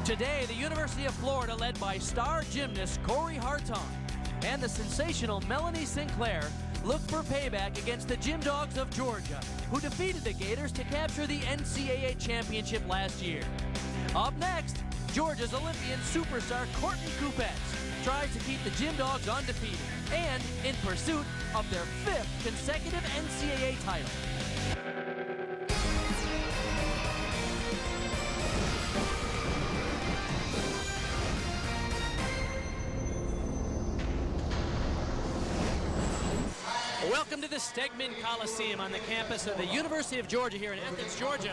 Today, the University of Florida, led by star gymnast Corey Hartung and the sensational Melanie Sinclair, look for payback against the Gym Dogs of Georgia, who defeated the Gators to capture the NCAA championship last year. Up next, Georgia's Olympian superstar Courtney Kupets tries to keep the Gym Dogs undefeated and in pursuit of their 5th consecutive NCAA title. Welcome to the Stegman Coliseum on the campus of the University of Georgia here in Athens, Georgia,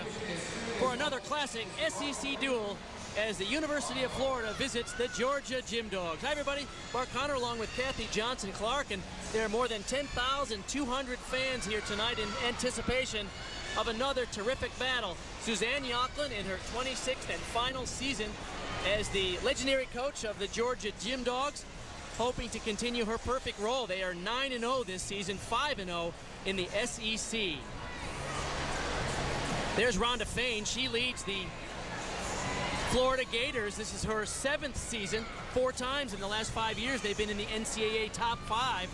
for another classic SEC duel as the University of Florida visits the Georgia Gym Dogs. Hi, everybody. Mark Connor along with Kathy Johnson-Clark, and there are more than 10,200 fans here tonight in anticipation of another terrific battle. Suzanne Yocklin in her 26th and final season as the legendary coach of the Georgia Gym Dogs, hoping to continue her perfect role. They are 9-0 this season, 5-0 in the SEC. There's Rhonda Fain. She leads the Florida Gators. This is her 7th season. 4 times in the last 5 years they've been in the NCAA top 5.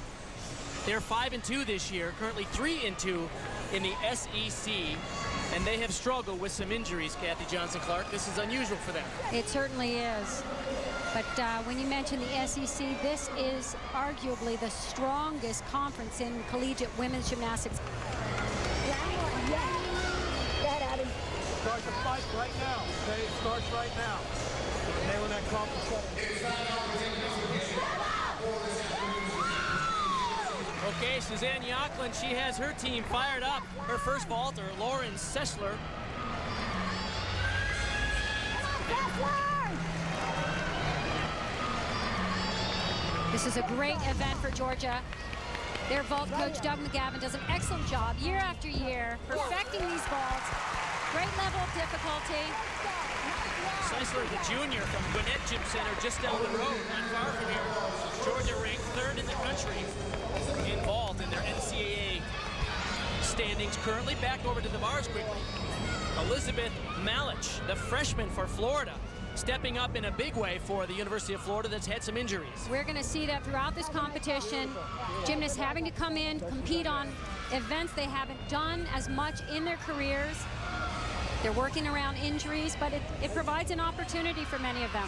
They're 5-2 this year, currently 3-2 in the SEC. And they have struggled with some injuries, Kathy Johnson-Clark. This is unusual for them. It certainly is. But when you mention the SEC, this is arguably the strongest conference in collegiate women's gymnastics. Start the fight right now, okay? It starts right now. Nailing that conference. Okay, Suzanne Yocklin, she has her team fired up. Her first vaulter, Lauren Sessler. This is a great event for Georgia. Their vault coach, Doug McGavin, does an excellent job year after year perfecting these vaults. Great level of difficulty. Sessler, the junior from Gwinnett Gym Center, just down the road, not far from here. Georgia ranked 3rd in the country in vault in their NCAA standings currently. Back over to the bars quickly. Elizabeth Malich, the freshman for Florida, stepping up in a big way for the University of Florida that's had some injuries. We're going to see that throughout this competition. Gymnasts having to come in, compete on events they haven't done as much in their careers. They're working around injuries, but it provides an opportunity for many of them.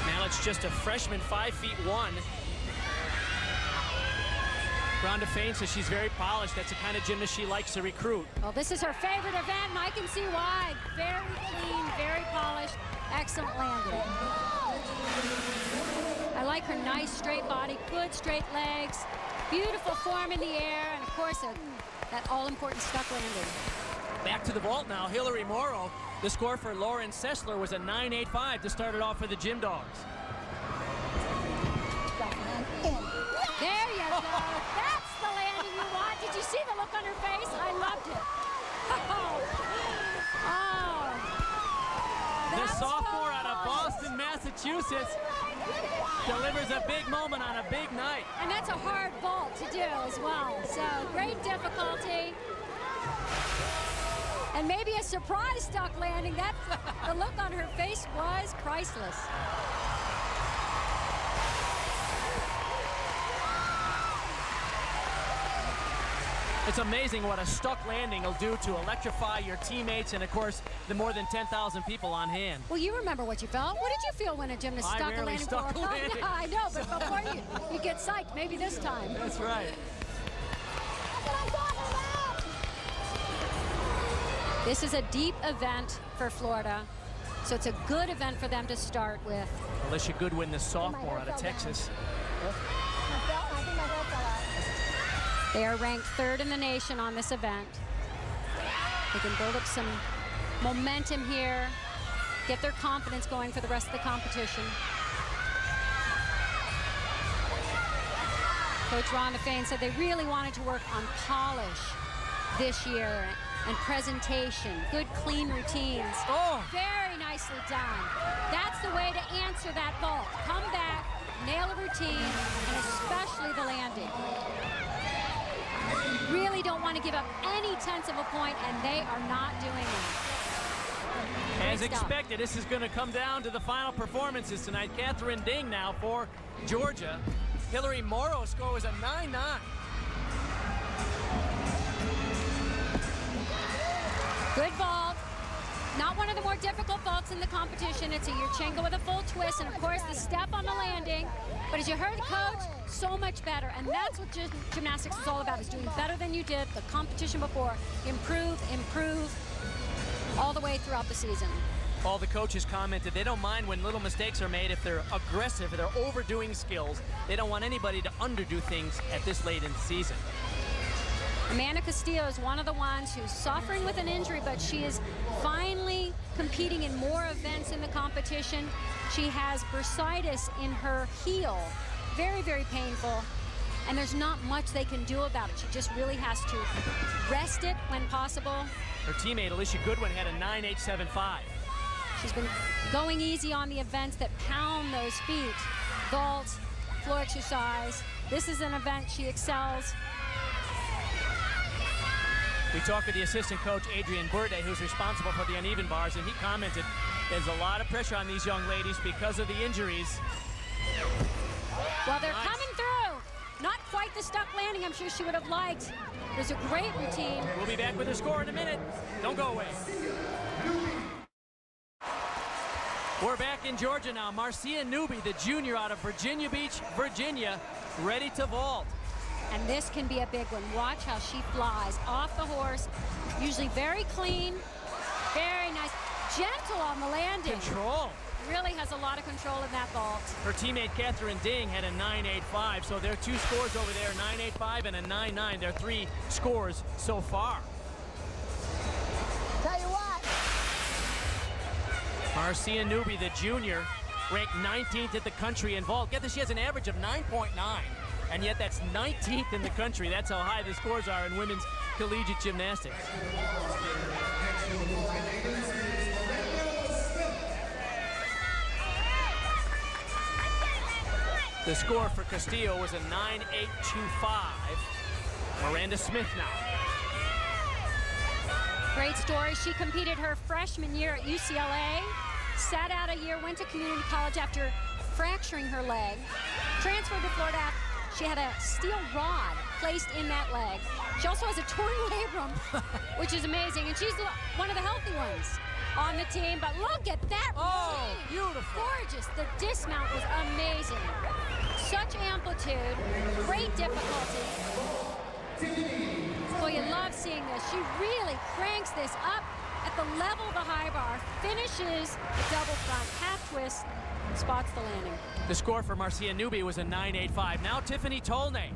Malich, just a freshman, 5'1". Rhonda Fain says she's very polished. That's the kind of gymnast she likes to recruit. Well, this is her favorite event, and I can see why. Very clean, very polished, excellent landing. I like her nice straight body, good straight legs, beautiful form in the air, and of course that all-important stuck landing. Back to the vault now, Hillary Morrow. The score for Lauren Sessler was a 9.85 to start it off for the Gym Dogs. There you go. That's the landing you want. Did you see the look on her face? I loved it. The sophomore out of Boston, Massachusetts, delivers a big moment on a big night. And that's a hard vault to do as well. So great difficulty. And maybe a surprise stuck landing. That the look on her face was priceless. It's amazing what a stuck landing will do to electrify your teammates and, of course, the more than 10,000 people on hand. Well, you remember what you felt. What did you feel when a gymnast stuck a landing? Stuck a landing. Yeah, I know, but before you get psyched, maybe this time. That's right. This is a deep event for Florida, so it's a good event for them to start with. Alicia Goodwin, the sophomore out of Texas. They are ranked 3rd in the nation on this event. They can build up some momentum here, get their confidence going for the rest of the competition. Coach Rhonda Fain said they really wanted to work on polish this year and presentation, good clean routines. Oh! Very nicely done. That's the way to answer that vault. Come back, nail a routine, and especially the landing. Really don't want to give up any tenths of a point, and they are not doing that. As expected, this is going to come down to the final performances tonight. Catherine Ding now for Georgia. Hillary Morrow's score was a 9-9. Good vault. Not one of the more difficult vaults in the competition. It's a Yurchenko with a full twist, and of course the step on the landing. But as you heard the coach, so much better. And that's what gymnastics is all about, is doing better than you did the competition before. Improve, improve, all the way throughout the season. All the coaches commented they don't mind when little mistakes are made if they're aggressive, if they're overdoing skills. They don't want anybody to underdo things at this late in the season. Amanda Castillo is one of the ones who's suffering with an injury, but she is finally competing in more events in the competition. She has bursitis in her heel. Very, very painful. And there's not much they can do about it. She just really has to rest it when possible. Her teammate, Alicia Goodwin, had a 9.875. She's been going easy on the events that pound those feet. Vault, floor exercise. This is an event she excels. We talked with the assistant coach, Adrian Burde, who's responsible for the uneven bars, and he commented there's a lot of pressure on these young ladies because of the injuries. Well, they're coming through. Not quite the stuck landing I'm sure she would have liked. There's a great routine. We'll be back with the score in a minute. Don't go away. We're back in Georgia now. Marcia Newby, the junior out of Virginia Beach, Virginia, ready to vault. And this can be a big one. Watch how she flies off the horse. Usually very clean, very nice, gentle on the landing. Control. Really has a lot of control in that vault. Her teammate Catherine Ding had a 9.85, so there are two scores over there, 9.85 and a 9.9. There are three scores so far. Tell you what. Marcia Newby, the junior, ranked 19th in the country in vault. Get this, she has an average of 9.9. And yet that's 19th in the country. That's how high the scores are in women's collegiate gymnastics. The score for Castillo was a 9.825. Miranda Smith now. Great story. She competed her freshman year at UCLA, sat out a year, went to community college after fracturing her leg, transferred to Florida. She had a steel rod placed in that leg. She also has a torn labrum, which is amazing. And she's one of the healthy ones on the team. But look at that routine. Oh, beautiful. Gorgeous. The dismount was amazing. Such amplitude, great difficulty. Well, you love seeing this. She really cranks this up at the level of the high bar, finishes the double front, half twist, spots the landing. The score for Marcia Newby was a 9.85. Now Tiffany Tolnay.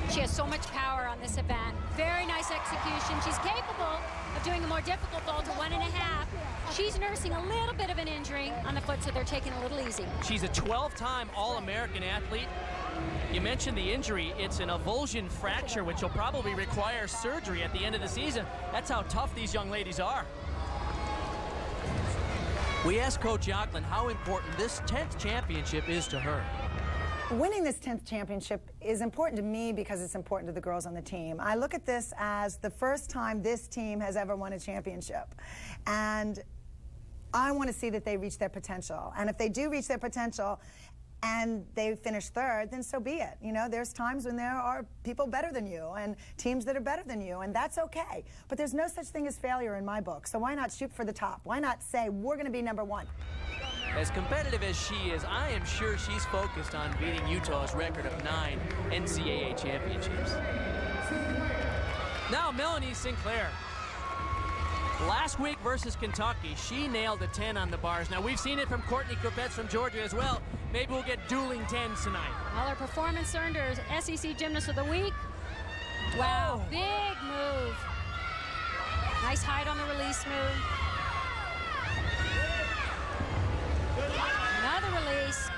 She has so much power on this event. Very nice execution. She's capable of doing a more difficult vault to 1.5. She's nursing a little bit of an injury on the foot, so they're taking a little easy. She's a 12-time All-American athlete. You mentioned the injury. It's an avulsion fracture, which will probably require surgery at the end of the season. That's how tough these young ladies are. We asked Coach Yocklin how important this 10th championship is to her. Winning this 10th championship is important to me because it's important to the girls on the team. I look at this as the first time this team has ever won a championship. And I want to see that they reach their potential. And if they do reach their potential and they finish third, then so be it. You know, there's times when there are people better than you and teams that are better than you, and that's okay. But there's no such thing as failure in my book. So why not shoot for the top? Why not say, we're going to be number one? As competitive as she is, I am sure she's focused on beating Utah's record of 9 NCAA championships. Now Melanie Sinclair. Last week versus Kentucky, she nailed a 10 on the bars. Now we've seen it from Courtney Kopetz from Georgia as well. Maybe we'll get dueling 10s tonight. Well, her performance earned her SEC Gymnast of the Week. Wow, big move. Nice height on the release move. Another release.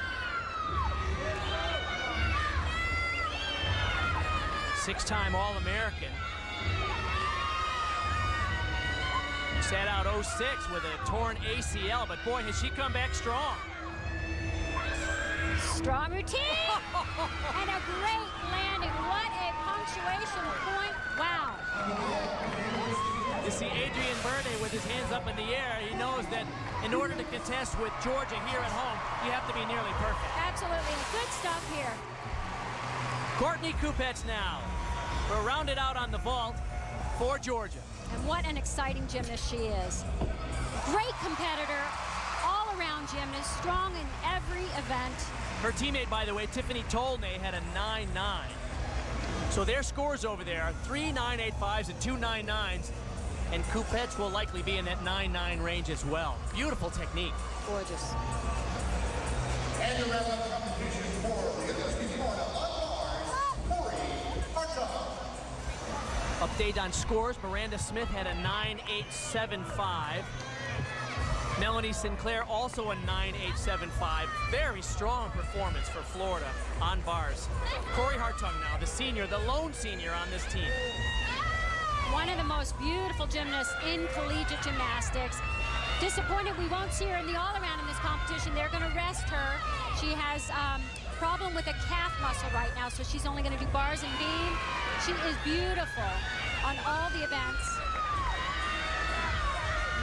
Six-time All-American. Sat out 06 with a torn ACL, but boy, has she come back strong. Strong routine. And a great landing. What a punctuation point. Wow. to see Adrian Berde with his hands up in the air. He knows that in order to contest with Georgia here at home, you have to be nearly perfect. Absolutely. Good stuff here. Courtney Kupets now. We're rounded out on the vault for Georgia. And what an exciting gymnast she is. Great competitor, all-around gymnast, strong in every event. Her teammate, by the way, Tiffany Tolnay, had a 9.9. So their scores over there are 3 9.85s and 2 9.9s. And Kupets will likely be in that 9.9 range as well. Beautiful technique. Gorgeous. And the round of competition for the University of Florida Corey Hartung. Update on scores. Miranda Smith had a 9.875. Melanie Sinclair also a 9.875. Very strong performance for Florida on bars. Corey Hartung now, the senior, the lone senior on this team. One of the most beautiful gymnasts in collegiate gymnastics. Disappointed we won't see her in the all-around in this competition. They're going to rest her. She has problem with a calf muscle right now, so she's only going to do bars and beam. She is beautiful on all the events.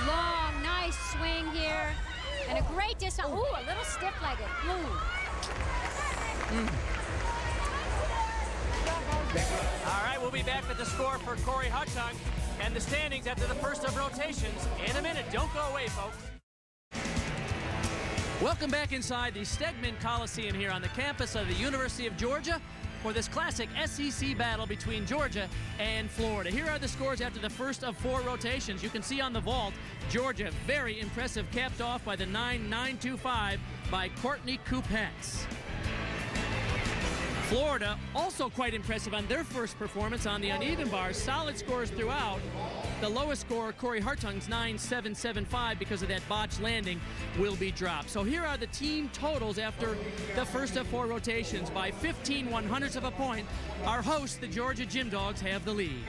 Long, nice swing here. And a great distance. Ooh, a little stiff-legged. All right, we'll be back with the score for Corey Hartung and the standings after the first of rotations in a minute. Don't go away, folks. Welcome back inside the Stegman Coliseum here on the campus of the University of Georgia for this classic SEC battle between Georgia and Florida. Here are the scores after the first of 4 rotations. You can see on the vault, Georgia, very impressive, capped off by the 9.925 by Courtney Kupets. Florida, also quite impressive on their first performance on the uneven bars. Solid scores throughout. The lowest score, Corey Hartung's 9.775, because of that botched landing, will be dropped. So here are the team totals after the first of 4 rotations. By 15 100ths of a point, our hosts, the Georgia Gym Dogs, have the lead.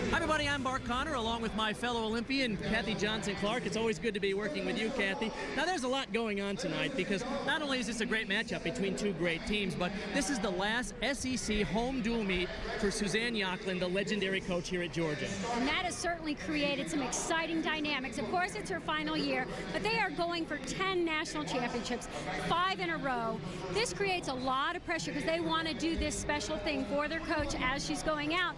Hi, everybody. I'm Mark Connor, along with my fellow Olympian, Kathy Johnson-Clark. It's always good to be working with you, Kathy. Now, there's a lot going on tonight because not only is this a great matchup between 2 great teams, but this is the last SEC home dual meet for Suzanne Yocklin, the legendary coach here at Georgia. And that has certainly created some exciting dynamics. Of course, it's her final year, but they are going for 10 national championships, 5 in a row. This creates a lot of pressure because they want to do this special thing for their coach as she's going out.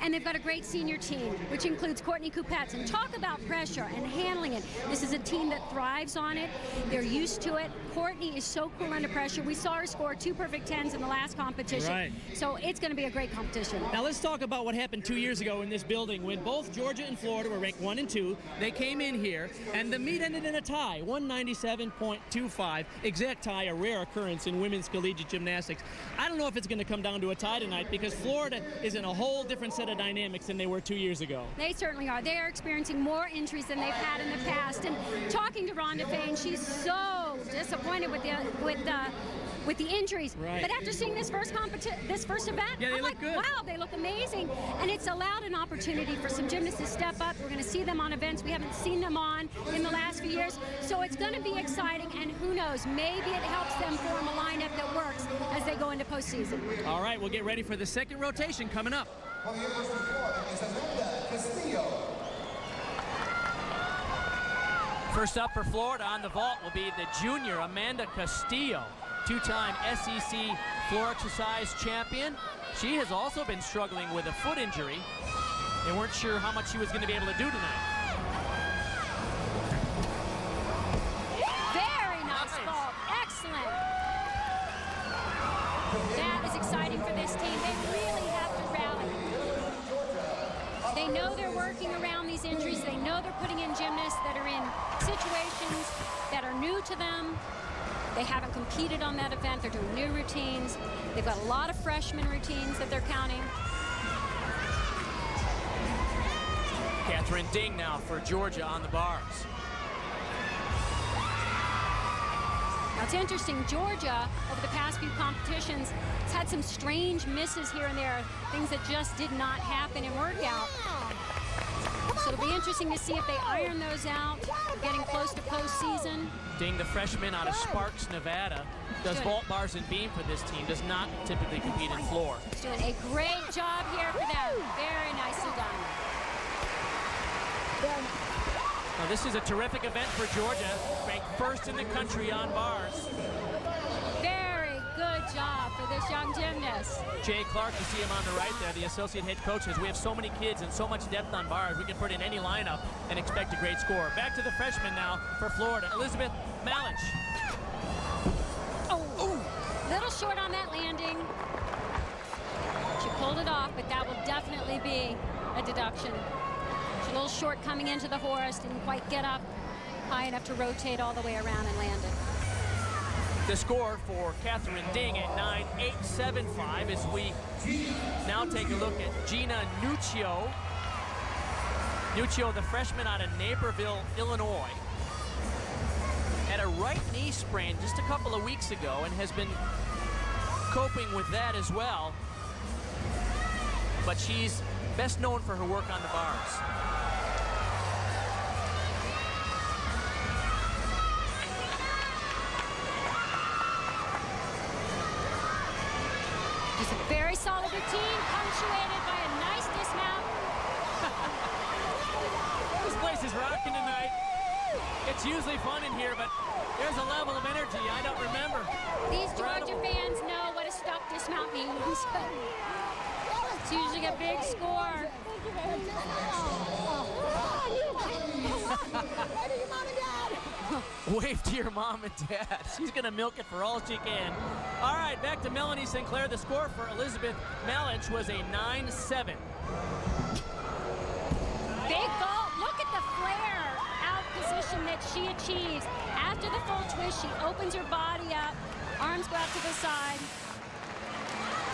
And they've got a great senior team, which includes Courtney Kupets. And talk about pressure and handling it. This is a team that thrives on it. They're used to it. Courtney is so cool under pressure. We saw her score 2 perfect 10s in the last competition. Right. So it's going to be a great competition. Now let's talk about what happened 2 years ago in this building when both Georgia and Florida were ranked 1 and 2. They came in here, and the meet ended in a tie, 197.25. Exact tie, a rare occurrence in women's collegiate gymnastics. I don't know if it's going to come down to a tie tonight because Florida is in a whole different set of dynamics than they were 2 years ago. They certainly are. They are experiencing more injuries than they've had in the past. And talking to Rhonda Fain, she's so disappointed with the injuries. Right. But after seeing this first event, Yeah, they I'm look like, good. wow, they look amazing. And it's allowed an opportunity for some gymnasts to step up. We're going to see them on events we haven't seen them on in the last few years. So it's going to be exciting, and who knows, maybe it helps them form a lineup that works as they go into postseason. All right, we'll get ready for the second rotation coming up. From the University of Florida is Amanda Castillo. First up for Florida on the vault will be the junior Amanda Castillo, 2-time SEC floor exercise champion. She has also been struggling with a foot injury. They weren't sure how much she was going to be able to do tonight. Very nice vault. Excellent. That is exciting for this team. They really have to rally. They know they're working around these injuries. They know they're putting in gymnasts that are in situations that are new to them. They haven't competed on that event. They're doing new routines. They've got a lot of freshman routines that they're counting. Catherine Ding now for Georgia on the bars. Now, it's interesting, Georgia, over the past few competitions, has had some strange misses here and there, things that just did not happen in workout. So it'll be interesting to see if they iron those out. We're getting close to postseason. Ding, the freshman out of Sparks, Nevada, does vault, bars, and beam for this team, does not typically compete in floor. He's doing a great job here for them. Very nicely done. Now, this is a terrific event for Georgia, ranked first in the country on bars. Very good job for this young gymnast. Jay Clark, you see him on the right there, the associate head coach, says we have so many kids and so much depth on bars, we can put in any lineup and expect a great score. Back to the freshman now for Florida, Elizabeth Malich. Oh, little short on that landing. She pulled it off, but that will definitely be a deduction. She's a little short coming into the horse, didn't quite get up high enough to rotate all the way around and land it. The score for Catherine Ding at 9.875 as we now take a look at Gina Nuccio. Nuccio, the freshman out of Naperville, Illinois, had a right knee sprain just a couple of weeks ago and has been coping with that as well. But she's best known for her work on the bars. Just a very solid routine, punctuated by a nice dismount. This place is rocking tonight. It's usually fun in here, but there's a level of energy I don't remember. These Georgia fans know what a stop dismount means. It's usually a big score. Wave to your mom and dad. She's going to milk it for all she can. All right, back to Melanie Sinclair. The score for Elizabeth Malich was a 9-7. Big vault. Look at the flare out position that she achieves. After the full twist, she opens her body up. Arms go out to the side.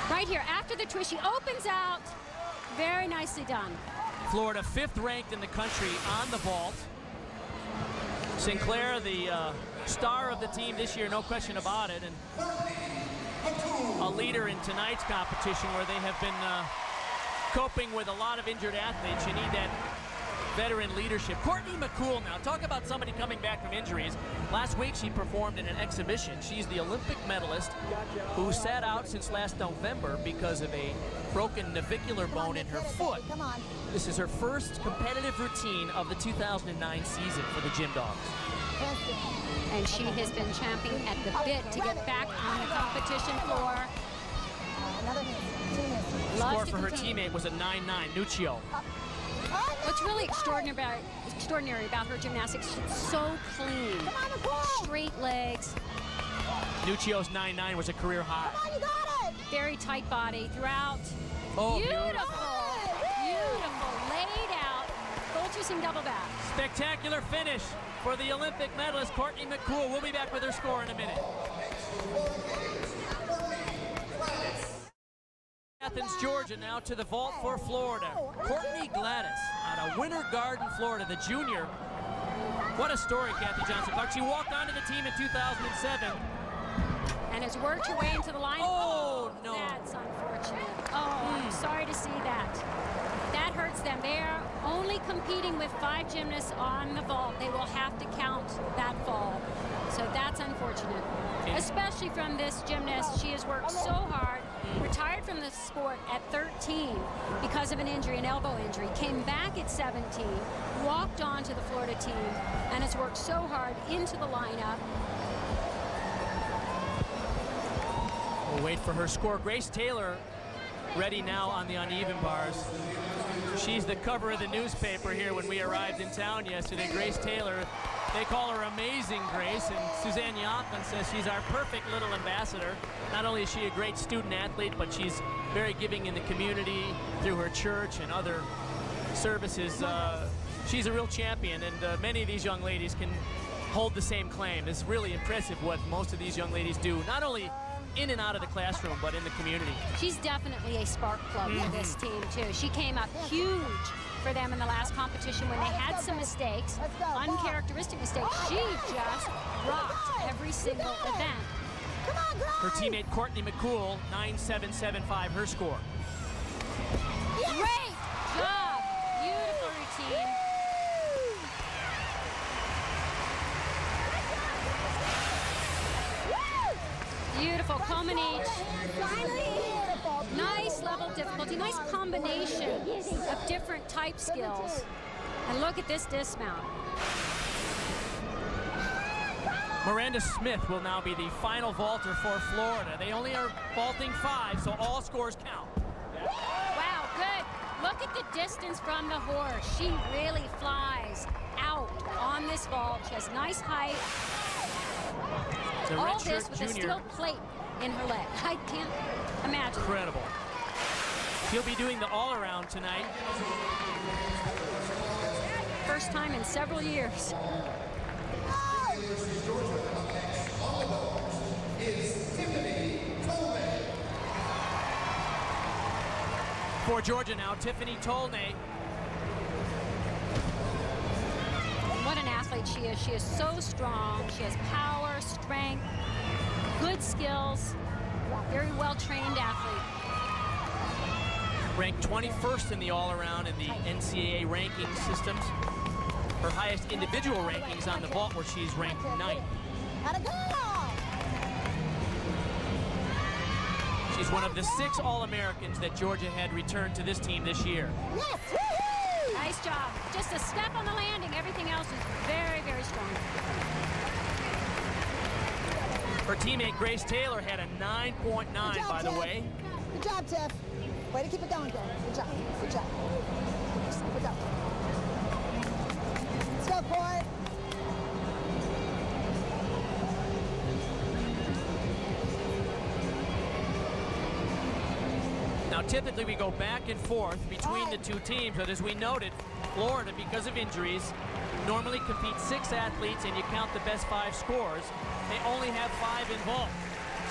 Right here, after the twist, she opens out. Very nicely done. Florida 5th ranked in the country on the vault. Sinclair, the star of the team this year, no question about it, and a leader in tonight's competition where they have been coping with a lot of injured athletes. You need that veteran leadership. Courtney McCool now, talk about somebody coming back from injuries. Last week she performed in an exhibition. She's the Olympic medalist who sat out since last November because of a broken navicular bone in her foot. This is her first competitive routine of the 2009 season for the Gym Dogs. And she has been champing at the bit to get back on the competition floor. Score for her teammate was a 9-9, Nuccio. What's really extraordinary about her gymnastics, she's so clean. Straight legs. Nuccio's 9-9 was a career high. Very tight body throughout. Oh, beautiful. Beautiful. Laid out. Full twisting double back. Spectacular finish for the Olympic medalist, Courtney McCool. We'll be back with her score in a minute. Athens, Georgia, now to the vault for Florida. Courtney Gladys out of Winter Garden, Florida, the junior. What a story, Kathy Johnson-Clark. She walked onto the team in 2007. And has worked her way into the line. Oh, no. That's unfortunate. Oh, I'm sorry to see that. That hurts them. They're only competing with 5 gymnasts on the vault. They will have to count that fall. So that's unfortunate. Especially from this gymnast. She has worked so hard, retired from the sport at 13 because of an injury, an elbow injury, came back at 17, walked on to the Florida team, and has worked so hard into the lineup. We'll wait for her score. Grace Taylor ready now on the uneven bars. She's the cover of the newspaper here when we arrived in town yesterday. Grace Taylor, they call her Amazing Grace, and Suzanne Yockman says she's our perfect little ambassador. Not only is she a great student athlete, but she's very giving in the community through her church and other services. She's a real champion, and many of these young ladies can hold the same claim. It's really impressive what most of these young ladies do, not only in and out of the classroom, but in the community. She's definitely a spark plug for this team, too. She came up huge for them in the last competition when they had some mistakes, uncharacteristic mistakes. She just rocked every single event. Her teammate Courtney McCool, 9.775, her score. Great job. Beautiful routine. Beautiful culminate. Nice level of difficulty. Nice combination of different type skills. And look at this dismount. Miranda Smith will now be the final vaulter for Florida. They only are vaulting 5, so all scores count. Wow, good. Look at the distance from the horse. She really flies out on this vault. She has nice height. The All this redshirt with a junior. steel plate in her leg. I can't imagine. Incredible. She'll be doing the all-around tonight. First time in several years. For Georgia now, Tiffany Tolnay. What an athlete she is. She is so strong. She has power, strength, good skills, very well-trained athlete. Ranked 21st in the all-around in the NCAA ranking systems. Her highest individual rankings on the vault where she's ranked 9th. She's one of the 6 All-Americans that Georgia had returned to this team this year. Yes! Nice job. Just a step on the landing. Everything else is very, very strong. Her teammate Grace Taylor had a 9.9, by the way. Good job, Tiff. Way to keep it going, girl. Good job. Good job. Good job. Let's go, Court. Now, typically we go back and forth between the two teams, but as we noted, Florida, because of injuries, normally competes 6 athletes, and you count the best 5 scores. They only have 5 involved.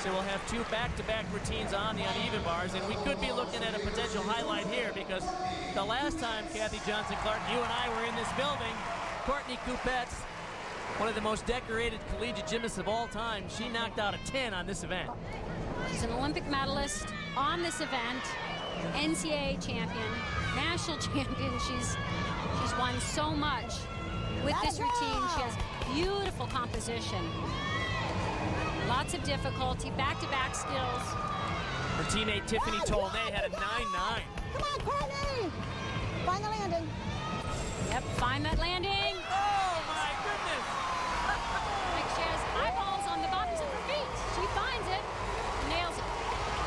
So we'll have 2 back-to-back routines on the uneven bars, and we could be looking at a potential highlight here because the last time, Kathy Johnson-Clark, you and I were in this building, Courtney Kupets, one of the most decorated collegiate gymnasts of all time, she knocked out a 10 on this event. She's an Olympic medalist on this event, NCAA champion, national champion. She's won so much with this routine. She has beautiful composition. Lots of difficulty, back-to-back skills. Her teammate Tiffany Tolnay had a 9.9. Come on, Courtney. Find the landing. Yep, find that landing. Oh my goodness! Like she has eyeballs on the bottoms of her feet. She finds it, nails it.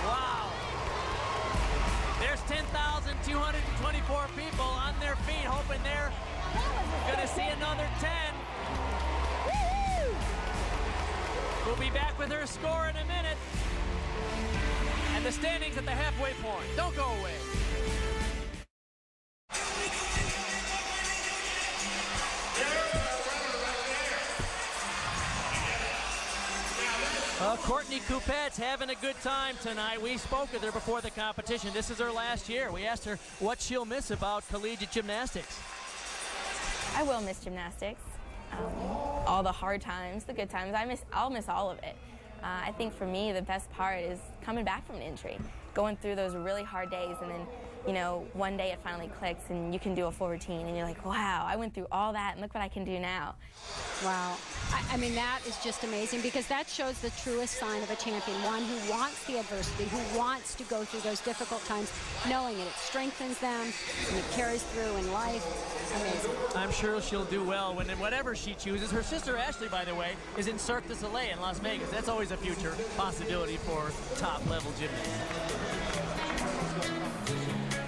Wow. There's 10,224 people on their feet hoping they're going to see another 10. We'll be back with her score in a minute. And the standings at the halfway point. Don't go away. Courtney Kupets having a good time tonight. We spoke with her before the competition. This is her last year. We asked her what she'll miss about collegiate gymnastics. I will miss gymnastics. All the hard times, the good times, I'll miss all of it. I think for me, the best part is coming back from an injury, going through those really hard days, and then, you know, one day it finally clicks and you can do a full routine and you're like, wow, I went through all that and look what I can do now. Wow. I mean, that is just amazing because that shows the truest sign of a champion, one who wants the adversity, who wants to go through those difficult times, knowing it strengthens them and it carries through in life. Amazing. I'm sure she'll do well when whatever she chooses. Her sister Ashley, by the way, is in Cirque du Soleil in Las Vegas. That's always a future possibility for top-level gymnasts.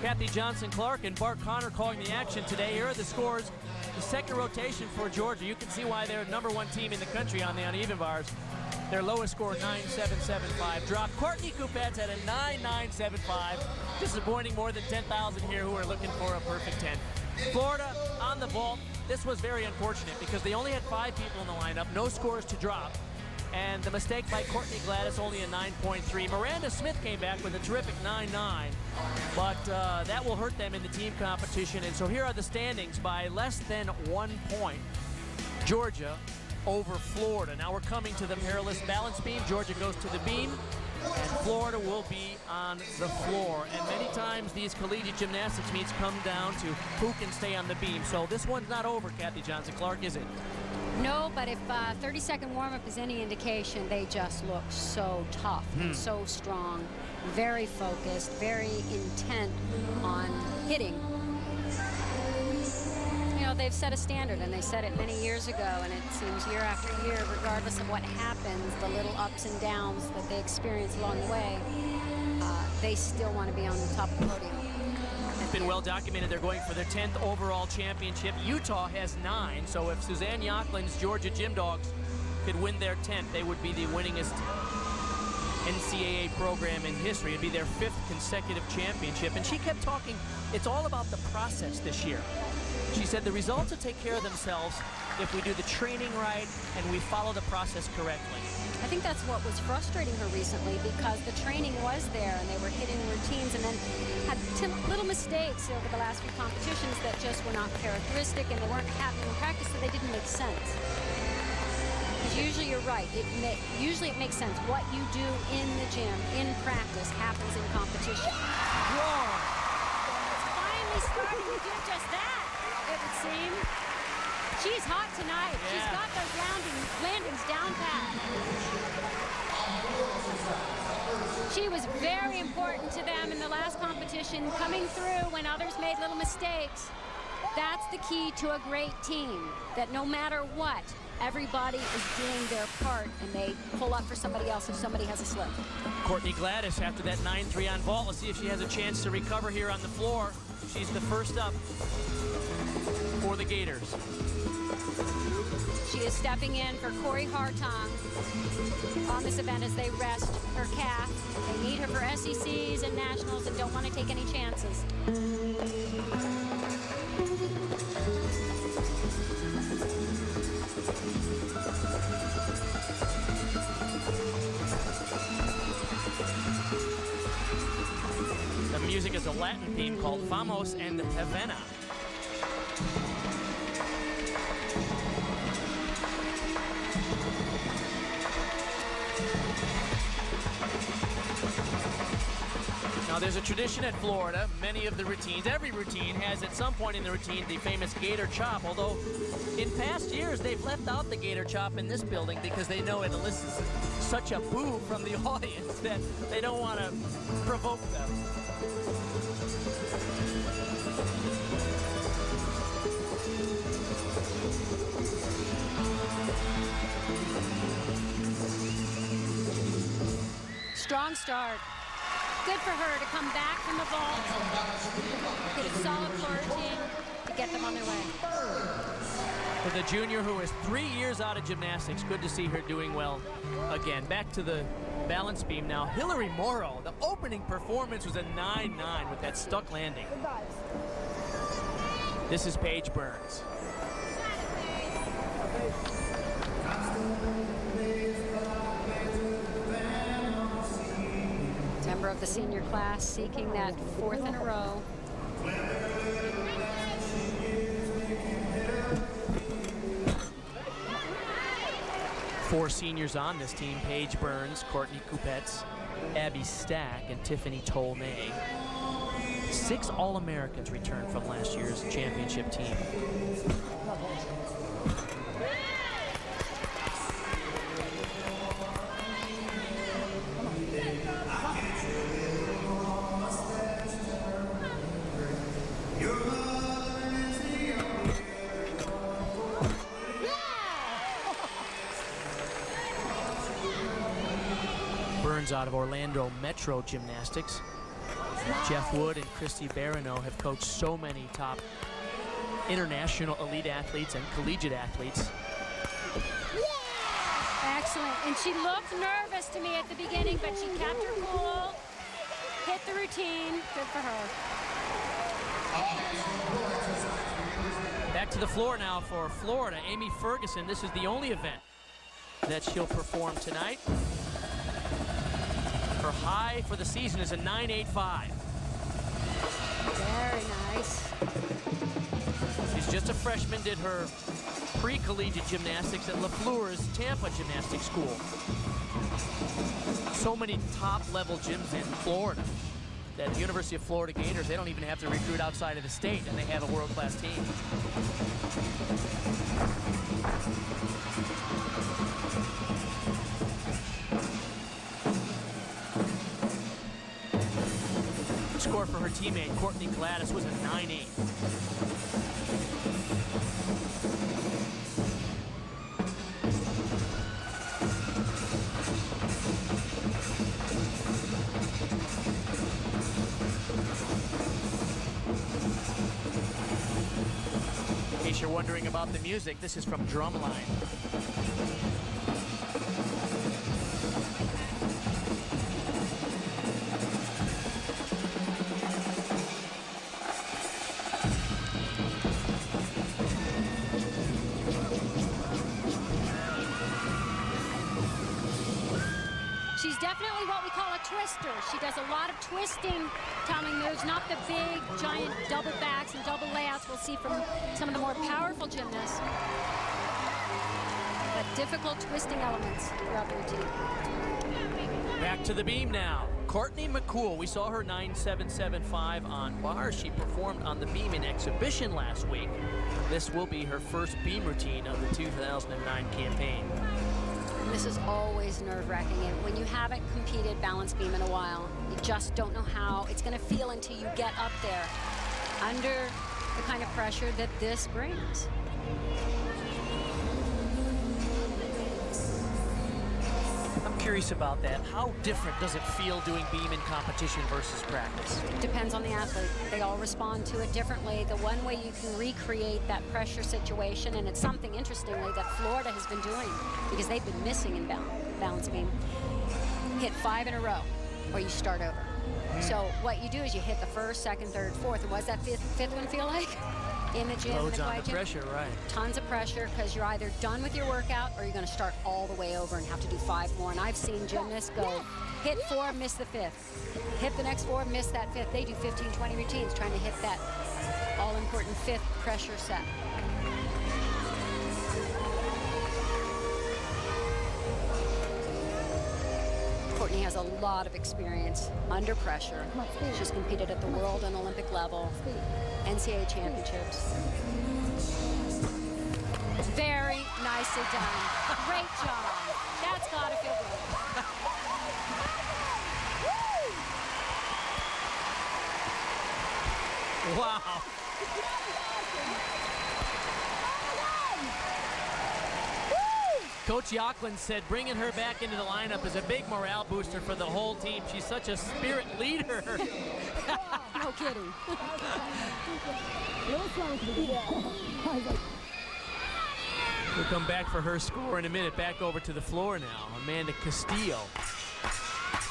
Kathy Johnson-Clark and Bart Connor calling the action today. Here are the scores. The second rotation for Georgia. You can see why they're the #1 team in the country on the uneven bars. Their lowest score, 9.775 drop. Courtney Kupets had a 9.975. Disappointing more than 10,000 here who are looking for a perfect 10. Florida on the vault. This was very unfortunate because they only had 5 people in the lineup, no scores to drop. And the mistake by Courtney Gladys, only a 9.3. Miranda Smith came back with a terrific 9.9, but that will hurt them in the team competition. And so here are the standings by less than 1 point. Georgia over Florida. Now we're coming to the perilous balance beam. Georgia goes to the beam, and Florida will be on the floor. And many times these collegiate gymnastics meets come down to who can stay on the beam. So this one's not over, Kathy Johnson-Clark, is it? No, but if 30-second warm-up is any indication, they just look so tough and so strong, very focused, very intent on hitting. You know, they've set a standard, and they set it many years ago, and it seems year after year, regardless of what happens, the little ups and downs that they experience along the way, they still want to be on the top of the podium. It's been well documented they're going for their 10th overall championship. Utah has 9, so if Suzanne Yocklin's Georgia Gym Dogs could win their 10th, they would be the winningest NCAA program in history. It'd be their 5th consecutive championship. And she kept talking, it's all about the process this year. She said the results will take care of themselves if we do the training right and we follow the process correctly. I think that's what was frustrating her recently, because the training was there and they were hitting routines, and then had little mistakes over the last few competitions that just were not characteristic, and they weren't happening in practice, so they didn't make sense. Because usually you're right. Usually it makes sense. What you do in the gym, in practice, happens in competition. Whoa! It's finally starting to do just that, it would seem. She's hot tonight. Yeah. She's got those landings down pat. She was very important to them in the last competition, coming through when others made little mistakes. That's the key to a great team, that no matter what, everybody is doing their part, and they pull up for somebody else if somebody has a slip. Courtney Gladys, after that 9-3 on vault, let's see if she has a chance to recover here on the floor. She's the first up for the Gators. She is stepping in for Corey Hartong on this event as they rest her calf. They need her for SECs and nationals and don't want to take any chances. The music is a Latin theme called Vamos and Havana. Now, there's a tradition at Florida. Many of the routines, every routine has at some point in the routine the famous gator chop, although in past years they've left out the gator chop in this building because they know it elicits such a boo from the audience that they don't want to provoke them. Strong start. Good for her to come back from the vault, get a solid floor routine to get them on their way. For the junior who is 3 years out of gymnastics, good to see her doing well again. Back to the balance beam now. Hillary Morrow, the opening performance was a 9-9 with that stuck landing. This is Paige Burns. Member of the senior class seeking that 4th in a row. Four seniors on this team: Paige Burns, Courtney Kupets, Abby Stack, and Tiffany Tolnay. 6 All-Americans returned from last year's championship team. Burns out of Orlando Metro Gymnastics. Jeff Wood and Christy Barano have coached so many top international elite athletes and collegiate athletes. Excellent. And she looked nervous to me at the beginning, but she kept her cool, hit the routine. Good for her. Back to the floor now for Florida. Amy Ferguson. This is the only event that she'll perform tonight. Her high for the season is a 9.85. Very nice. She's just a freshman, did her pre-collegiate gymnastics at LaFleur's Tampa Gymnastics School. So many top-level gyms in Florida that the University of Florida Gators, they don't even have to recruit outside of the state, and they have a world-class team. Score for her teammate, Courtney Gladys, was a 9.8. wondering about the music, this is from Drumline. She's definitely what we call a twister. She does a lot of twisting tumbling moves, not the big, giant double backs and double layouts we'll see from some of the more powerful gymnasts, but difficult twisting elements throughout the routine. Back to the beam now. Courtney McCool, we saw her 9.775 on bar. She performed on the beam in exhibition last week. This will be her first beam routine of the 2009 campaign. This is always nerve-wracking, and when you haven't competed balance beam in a while, you just don't know how it's going to feel until you get up there under the kind of pressure that this brings. I'm curious about that. How different does it feel doing beam in competition versus practice? Depends on the athlete. They all respond to it differently. The one way you can recreate that pressure situation, and it's something, interestingly, that Florida has been doing because they've been missing in balance beam, hit 5 in a row, or you start over. So what you do is you hit the first, second, third, fourth, and what does that fifth one feel like? In the gym, Loads in the on the quiet gym. pressure, right. Tons of pressure because you're either done with your workout or you're going to start all the way over and have to do 5 more. And I've seen gymnasts go hit 4, miss the 5th. Hit the next 4, miss that 5th. They do 15, 20 routines trying to hit that all-important 5th pressure set. Courtney has a lot of experience under pressure. She's competed at the world and Olympic level, NCAA championships. Very nicely done. Great job. That's gotta feel good. Wow. Coach Yocklin said bringing her back into the lineup is a big morale booster for the whole team. She's such a spirit leader. No kidding. We'll come back for her score in a minute. Back over to the floor now. Amanda Castillo.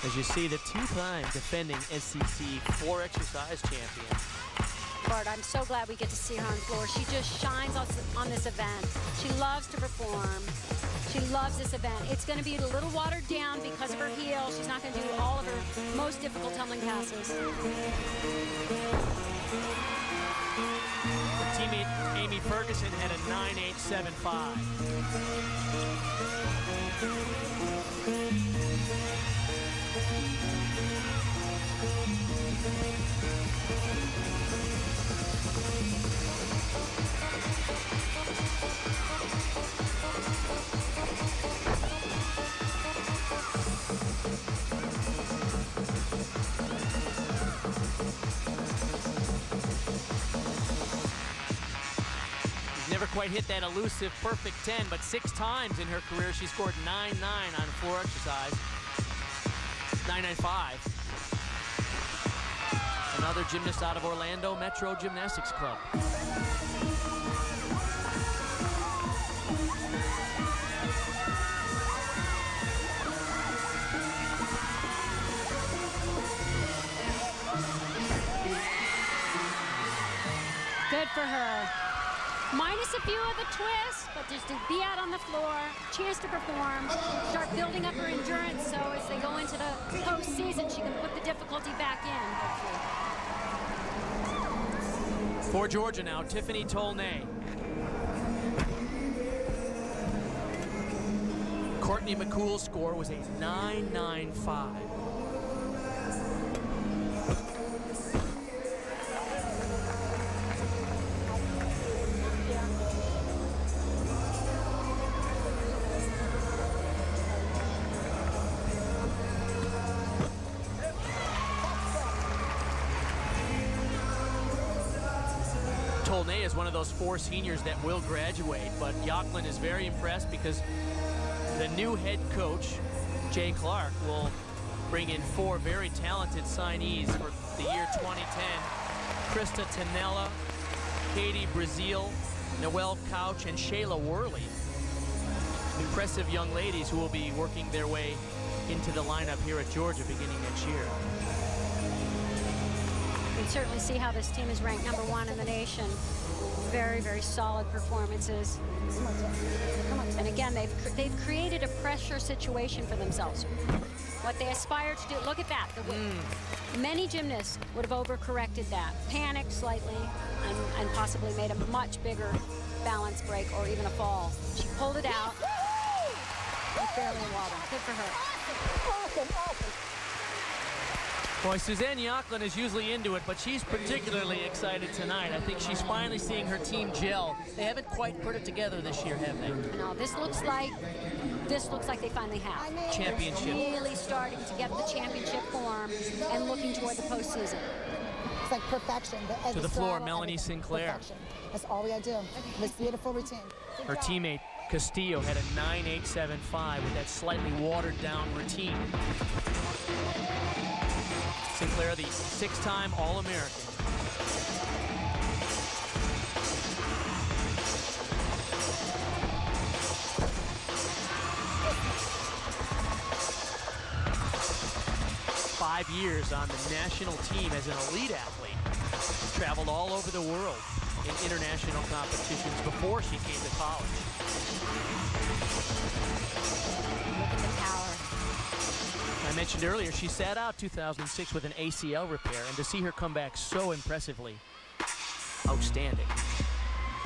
As you see, the 2-time defending SEC 4 exercise champion. Bart, I'm so glad we get to see her on the floor. She just shines on this event. She loves to perform. She loves this event. It's going to be a little watered down because of her heel. She's not going to do all of her most difficult tumbling passes. Her teammate Amy Ferguson had a 9.875. Never quite hit that elusive perfect 10, but 6 times in her career she scored 9.9 on floor exercise. 9.95. Another gymnast out of Orlando Metro Gymnastics Club. Good for her. Minus a few of the twists, but just to be out on the floor, chance to perform, start building up her endurance so as they go into the postseason, she can put the difficulty back in, hopefully. For Georgia now, Tiffany Tolnay. Courtney McCool's score was a 9.95. Tolnay is one of those 4 seniors that will graduate, but Yocklin is very impressed because the new head coach, Jay Clark, will bring in 4 very talented signees for the year 2010. Krista Tanella, Katie Brazil, Noelle Couch and Shayla Worley. Impressive young ladies who will be working their way into the lineup here at Georgia beginning next year. You can certainly see how this team is ranked #1 in the nation. Very, very solid performances. And again, they've created a pressure situation for themselves. What they aspire to do, look at that. Many gymnasts would have overcorrected that, panicked slightly, and possibly made a much bigger balance break or even a fall. She pulled it out. And fairly wobbled. Good for her. Awesome. Boy, Suzanne Yocklin is usually into it, but she's particularly excited tonight. I think she's finally seeing her team gel. They haven't quite put it together this year, have they? No, this looks like they finally have. Championship. Really starting to get the championship form and looking toward the postseason. It's like perfection. To the floor, Melanie Sinclair. Perfection. That's all we gotta do. This beautiful routine. Good Her job. teammate Castillo had a 9.875 with that slightly watered down routine. Sinclair, the 6-time All-American. Five years on the national team as an elite athlete. Traveled all over the world in international competitions before she came to college. Look at the power. I mentioned earlier she sat out 2006 with an ACL repair, and to see her come back so impressively, outstanding.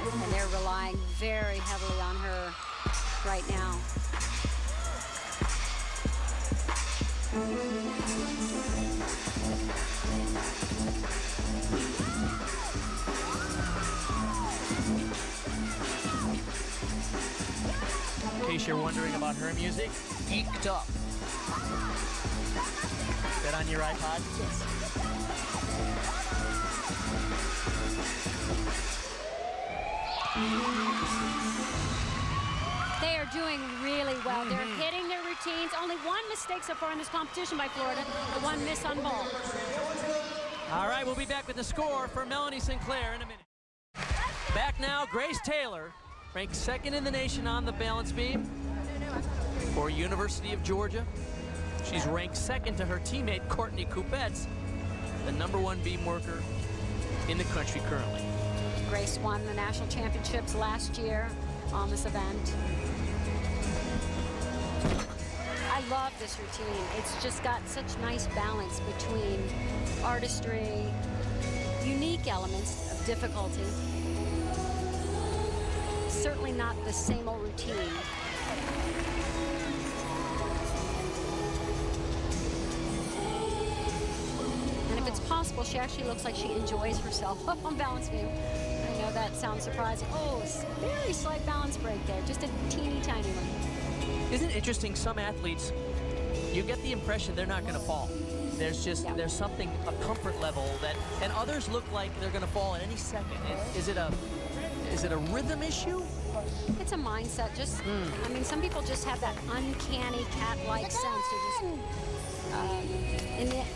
And they're relying very heavily on her right now. In case you're wondering about her music, Geeked Up. Is that on your iPod? They are doing really well. They're hitting their routines. Only one mistake so far in this competition by Florida, the one miss on ball. All right, we'll be back with the score for Melanie Sinclair in a minute. Back now, Grace Taylor, ranked 2nd in the nation on the balance beam for University of Georgia. She's ranked 2nd to her teammate, Courtney Kupets, the #1 beam worker in the country currently. Grace won the national championships last year on this event. I love this routine. It's just got such nice balance between artistry, unique elements of difficulty. Certainly not the same old routine. And if it's possible, she actually looks like she enjoys herself on balance beam. I know that sounds surprising. Oh, a very slight balance break there, just a teeny tiny one. Isn't it interesting, some athletes, you get the impression they're not going to fall. There's something, a comfort level that, and others look like they're going to fall at any second. Is it a rhythm issue? It's a mindset. I mean, some people just have that uncanny cat-like sense, or just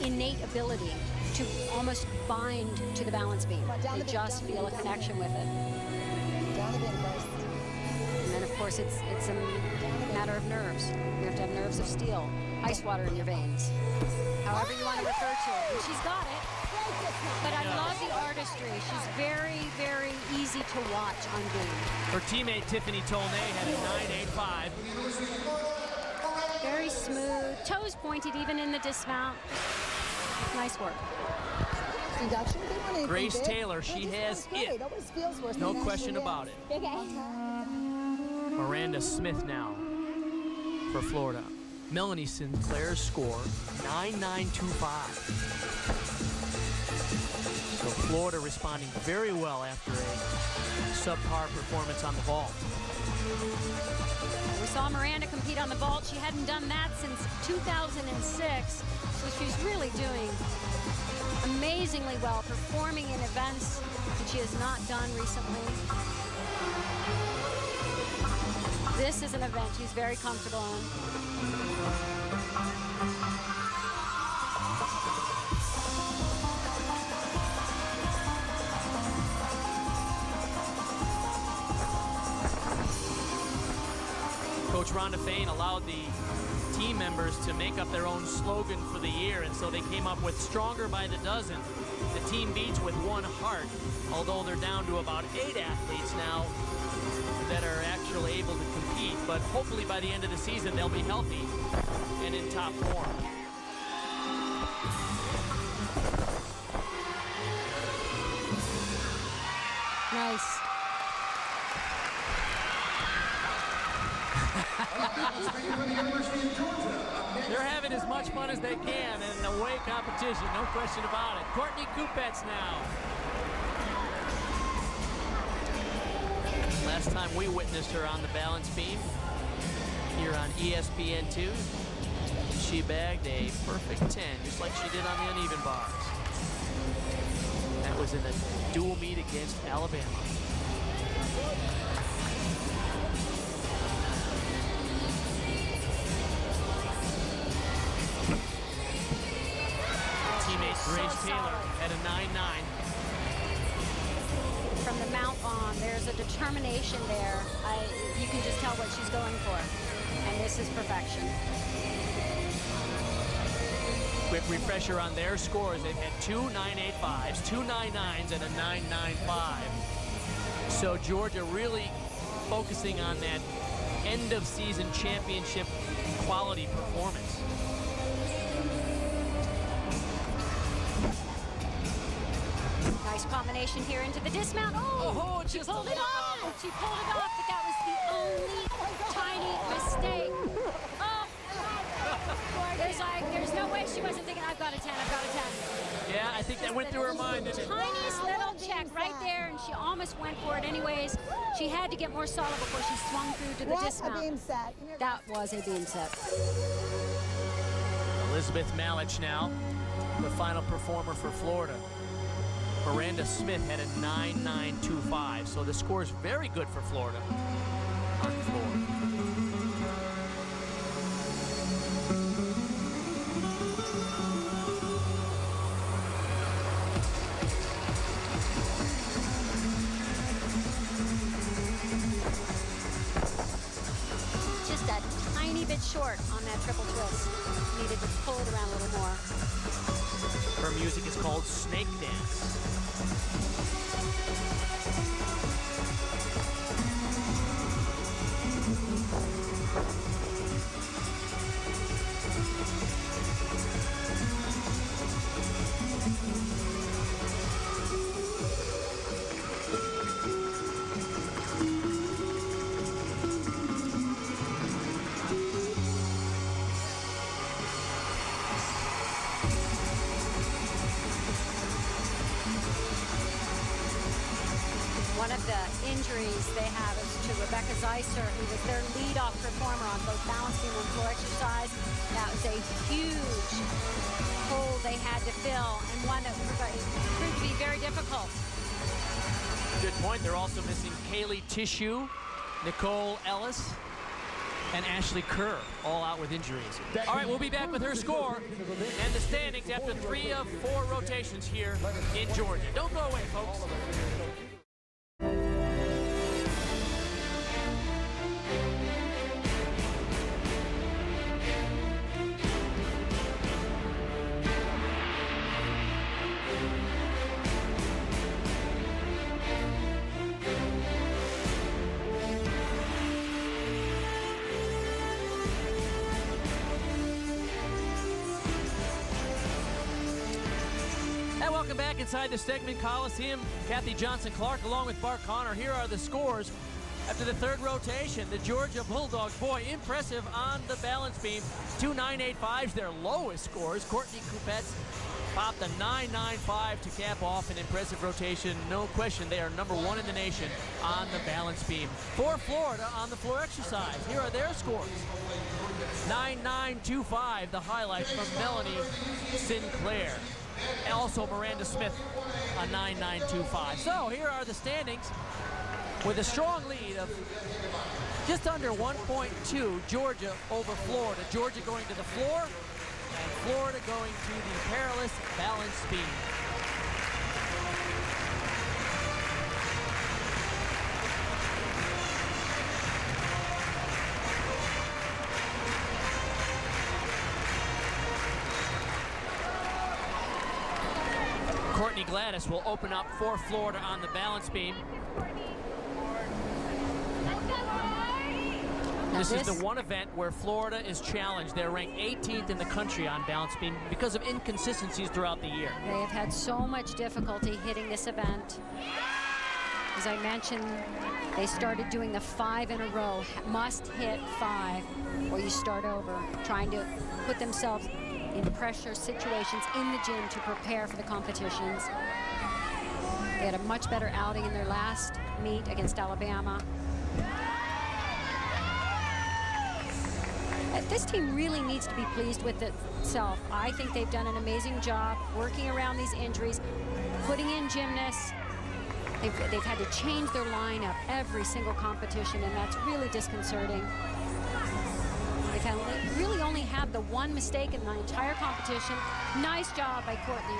innate ability to almost bind to the balance beam. They just feel a connection with it. Down the beam first. And then, of course, it's a matter of nerves. You have to have nerves of steel, ice water in your veins, however you want to refer to it. And she's got it. But I love the artistry. She's very, very easy to watch on beam. Her teammate Tiffany Tolnay had a 9.85. Very smooth, toes pointed even in the dismount. Nice work. Deduction, they want anything Grace big. Taylor, she They has just want it. it. Always feels worse No than question actually about is. it. Miranda Smith now for Florida. Melanie Sinclair's score, 9.925. So Florida responding very well after a subpar performance on the vault. We saw Miranda compete on the vault. She hadn't done that since 2006. So she's really doing amazingly well, performing in events that she has not done recently. This is an event she's very comfortable in. Coach Rhonda Fain allowed the team members to make up their own slogan for the year, and so they came up with Stronger by the Dozen. The team beats with one heart, although they're down to about 8 athletes now that are actually able to compete, but hopefully by the end of the season they'll be healthy and in top form. Nice. They're having as much fun as they can in the away competition, no question about it. Courtney Kupets now. Last time we witnessed her on the balance beam here on ESPN2, she bagged a perfect 10, just like she did on the uneven bars. That was in the dual meet against Alabama. Teammate Grace Taylor at a 9-9. From the mount on, there's a determination there. You can just tell what she's going for. And this is perfection. Quick refresher on their scores. They've had 2 9.85s, 2 9.9s, and a 9.95. So Georgia really focusing on that end of season championship quality performance. Nice combination here into the dismount. Oh, she pulled it off. She pulled it off, but that was the only tiny mistake. Oh, there's no way she wasn't thinking, I've got a 10, I've got a 10. Yeah, I think that went through her mind, didn't it? Tiniest little check right there, and she almost went for it anyways. She had to get more solid before she swung through to the dismount. A beam set. That was a beam set. Elizabeth Malich now, the final performer for Florida. Miranda Smith had a 9.925, so the score is very good for Florida on the floor. Just a tiny bit short on that triple twist. Needed to pull it around a little more. Her music is called Snake Dance. One of the injuries they have is to Rebecca Zeiser, who was their leadoff performer on both balance beam and floor exercise. That was a huge hole they had to fill, and one that proved to be very difficult. Good point. They're also missing Kaylee Tissue, Nicole Ellis, and Ashley Kerr, all out with injuries. All right, we'll be back with her score and the standings after 3 of 4 rotations here in Georgia. Don't go away, folks. Welcome back inside the Stegman Coliseum. Kathy Johnson-Clark along with Bart Connor. Here are the scores after the third rotation. The Georgia Bulldogs, boy, impressive on the balance beam. 2 9.85s, their lowest scores. Courtney Kupets popped a 9.95 to cap off an impressive rotation. No question, they are #1 in the nation on the balance beam. For Florida on the floor exercise, here are their scores. 9.925, the highlight from Melanie Sinclair. And also Miranda Smith, a 9.925. So here are the standings with a strong lead of just under 1.2, Georgia over Florida. Georgia going to the floor and Florida going to the perilous balance beam. Courtney Gladys will open up for Florida on the balance beam. This is the one event where Florida is challenged. They're ranked 18th in the country on balance beam because of inconsistencies throughout the year. They have had so much difficulty hitting this event. As I mentioned, they started doing the 5 in a row. Must hit 5 or you start over, trying to put themselves in pressure situations in the gym to prepare for the competitions. They had a much better outing in their last meet against Alabama. This team really needs to be pleased with itself. I think they've done an amazing job working around these injuries, putting in gymnasts. They've had to change their lineup every single competition, and that's really disconcerting. They've really only had the one mistake in the entire competition. Nice job by Courtney.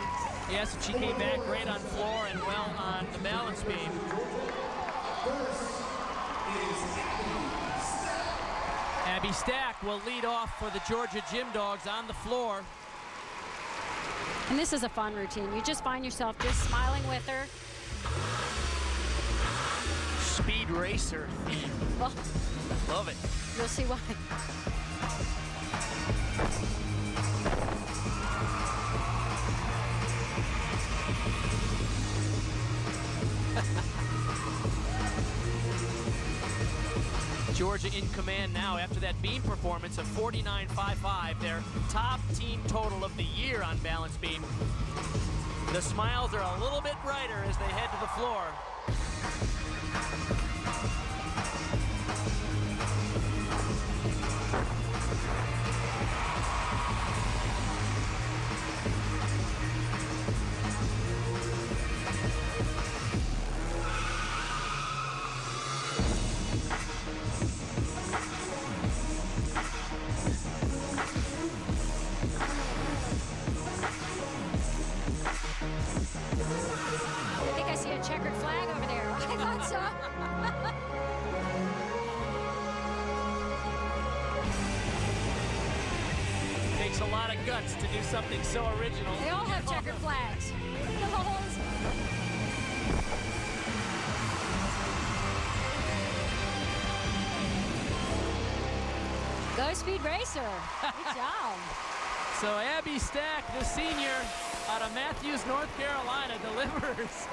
Yes, and she came back great on floor and well on the balance beam. Abby Stack will lead off for the Georgia Gym Dogs on the floor. And this is a fun routine. You just find yourself just smiling with her. Speed racer theme. Well, love it. You'll see why. Georgia in command now after that beam performance of 49.55, their top team total of the year on balance beam. The smiles are a little bit brighter as they head to the floor. Checkered flag over there. I thought so. Takes a lot of guts to do something so original. They all have checkered flags. Go Speed Racer. Good job. So Abby Stack, the senior out of Matthews, North Carolina, delivers.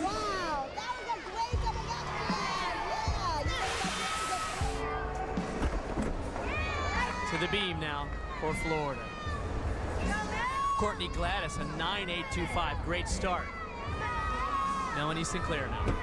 Wow, that was a great coming out flag. To the beam now for Florida. Courtney Gladys, a 9.825, great start. Melanie Sinclair now.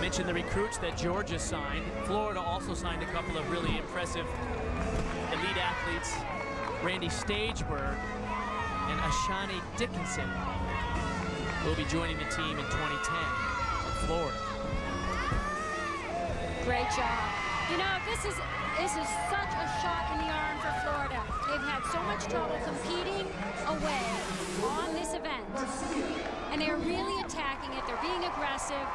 Mentioned the recruits that Georgia signed. Florida also signed a couple of really impressive elite athletes. Randy Stageberg and Ashani Dickinson will be joining the team in 2010 from Florida. Great job. You know, this is such a shot in the arm for Florida. They've had so much trouble competing away on this event. And they're really attacking it. They're being aggressive.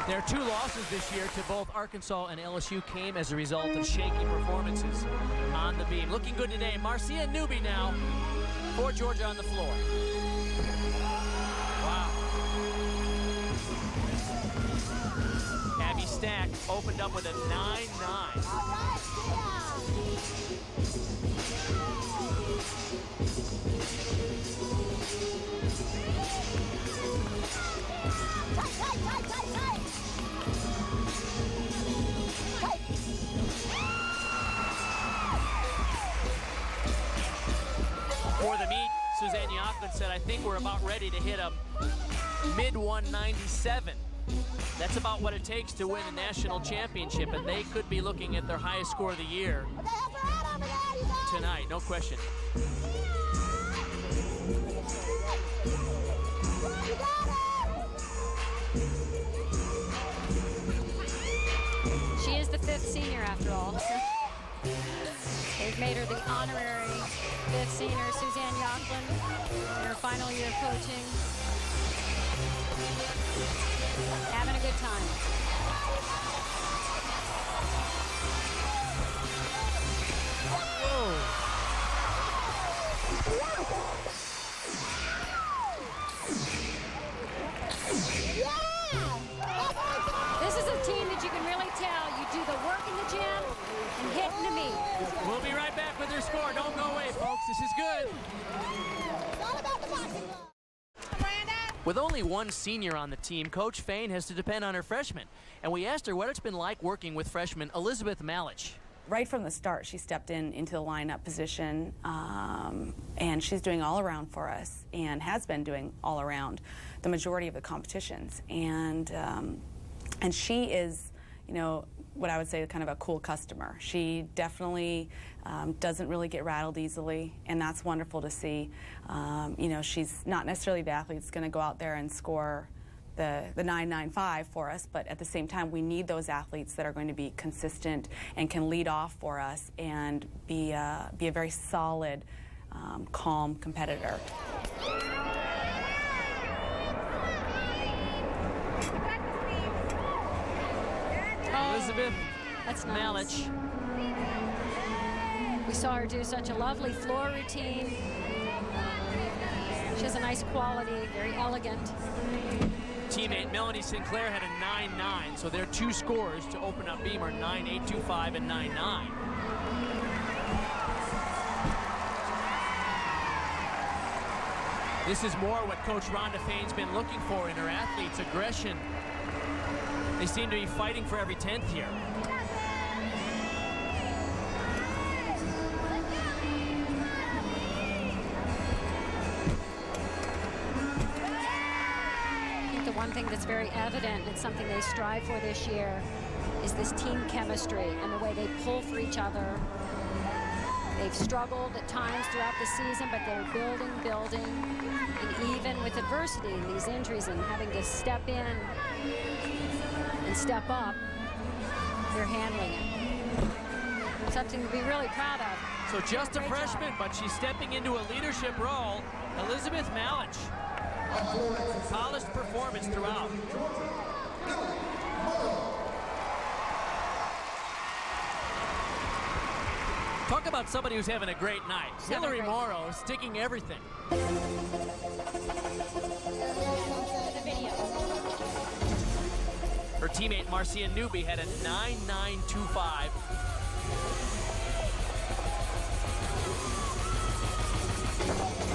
Their 2 losses this year to both Arkansas and LSU came as a result of shaky performances on the beam. Looking good today. Marcia Newby now for Georgia on the floor. Wow. Abby Stack opened up with a 9.9. For the meet, Suzanne Yockman said, I think we're about ready to hit a mid-197. That's about what it takes to win a national championship, and they could be looking at their highest score of the year tonight, no question. fifth senior after all. They've made her the honorary fifth senior, Suzanne Yochlin, in her final year of coaching. Having a good time. This is a team that you can really tell you do the work in the gym and hit in the meet. We'll be right back with their score. Don't go away, folks. This is good. It's all about the boxing glove. With only one senior on the team, Coach Fain has to depend on her freshmen. And we asked her what it's been like working with freshman Elizabeth Malich. Right from the start, she stepped into the lineup position, and she's doing all around for us, and has been doing all around the majority of the competitions. And she is, you know, what I would say kind of a cool customer. She definitely doesn't really get rattled easily, and that's wonderful to see. You know, she's not necessarily the athlete that's going to go out there and score the 995 for us, but at the same time we need those athletes that are going to be consistent and can lead off for us and be a very solid, calm competitor. Elizabeth That's nice. Malich. We saw her do such a lovely floor routine. She has a nice quality, very elegant. Teammate Melanie Sinclair had a 9-9, so their two scores to open up Beamer, 9-8-2-5 and 9-9. This is more what Coach Rhonda Fain's been looking for in her athletes, aggression. They seem to be fighting for every 10th here. One thing that's very evident, and something they strive for this year, is this team chemistry and the way they pull for each other. They've struggled at times throughout the season, but they're building, and even with adversity and these injuries and having to step in and step up, they're handling it. Something to be really proud of. So just a freshman, but she's stepping into a leadership role. Elizabeth Malich. Polished performance throughout. Talk about somebody who's having a great night. Hillary Morrow sticking everything. Her teammate Marcia Newby had a 9-9-2-5.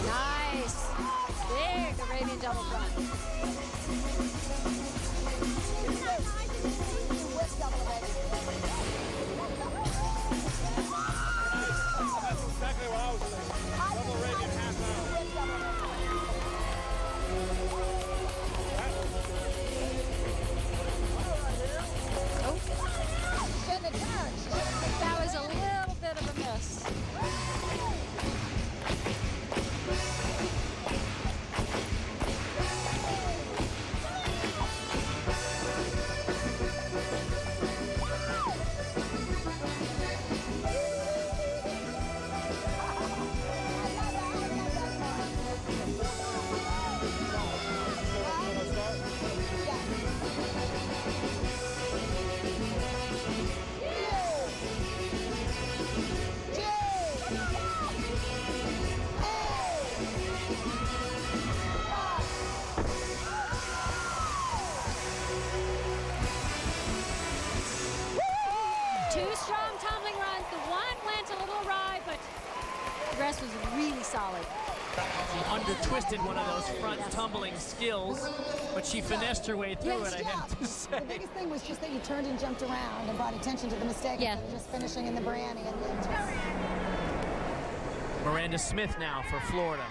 Nice. Big Arabian double front. That's exactly what I was thinking. Double Arabian half hour. That was a little bit of a miss. The rest was really solid. She under-twisted one of those front tumbling skills, but she finessed her way through it, I have to say. The biggest thing was just that you turned and jumped around and brought attention to the mistake instead of just finishing in the Brianni. Miranda Smith now for Florida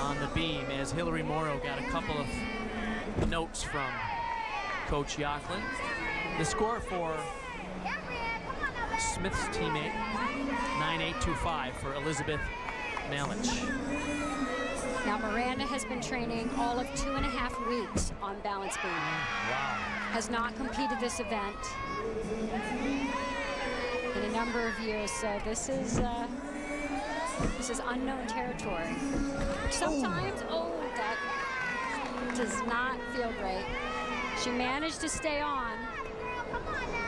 on the beam as Hillary Morrow got a couple of notes from Coach Yochlin. The score for Smith's teammate, 9-8-2-5 for Elizabeth Malich. Now Miranda has been training all of 2.5 weeks on balance beam. Wow. Has not competed this event in a number of years, so this is unknown territory. Sometimes, that does not feel great. She managed to stay on,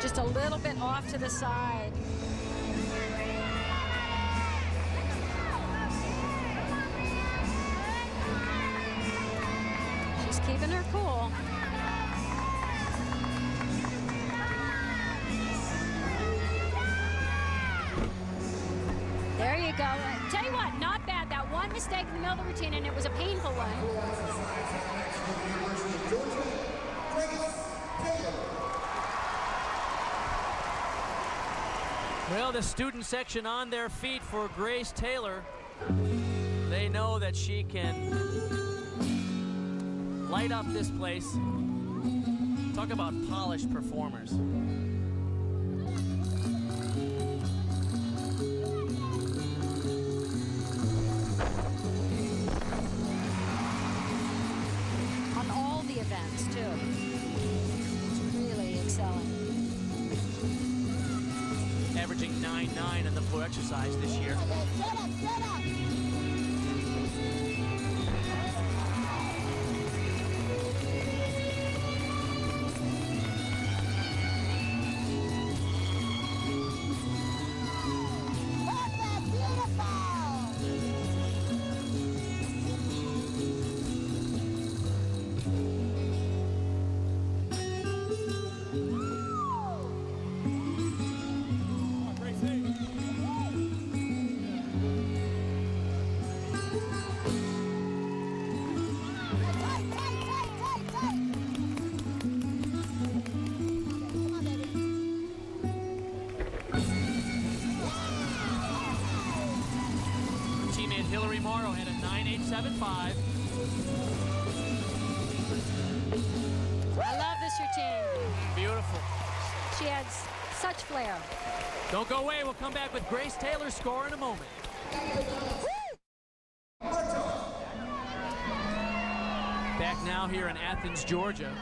just a little bit off to the side. She's keeping her cool. There you go. Tell you what, not bad. That one mistake in the middle of the routine, and it was a painful one. Well, the student section on their feet for Grace Taylor. They know that she can light up this place. Talk about polished performers. On all the events, too. Really excelling. Averaging 9.9 in the floor exercise this year. Get up, get up. Perfect, beautiful. Tight, tight, tight, tight, tight. Come on, baby. Teammate Hillary Morrow had a 9.875. I love this routine. Beautiful. She has such flair. Don't go away. We'll come back with Grace Taylor's score in a moment. Back now here in Athens, Georgia.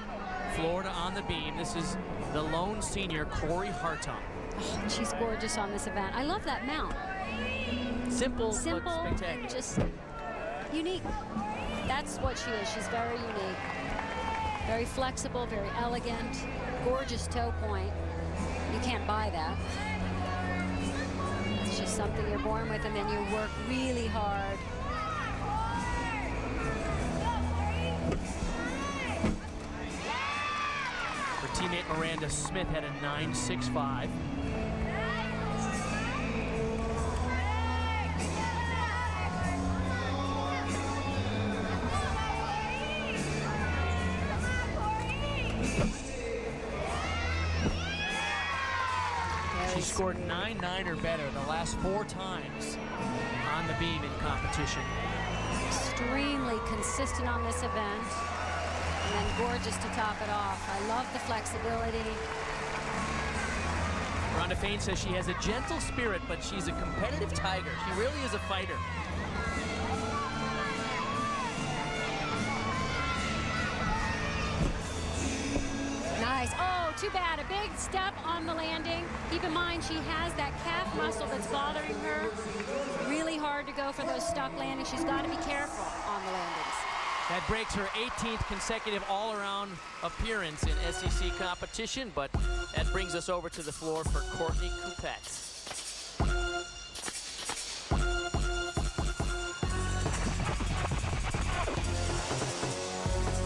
Florida on the beam. This is the lone senior, Corey Hartung. Oh, she's gorgeous on this event. I love that mount. Simple, Simple, but spectacular. just unique. That's what she is. She's very unique. Very flexible, very elegant, gorgeous toe point. You can't buy that. It's just something you're born with, and then you work really hard. Her teammate Miranda Smith had a 9.65. She scored 9.9 or better the last 4 times on the beam in competition. Extremely consistent on this event, and then gorgeous to top it off. I love the flexibility. Rhonda Fain says she has a gentle spirit, but she's a competitive tiger. She really is a fighter. Nice. Oh, too bad. A big step on the landing. Keep in mind, she has that calf muscle that's bothering her. Really hard to go for those stuck landings. She's got to be careful on the landings. That breaks her 18th consecutive all-around appearance in SEC competition, but that brings us over to the floor for Courtney Coupette.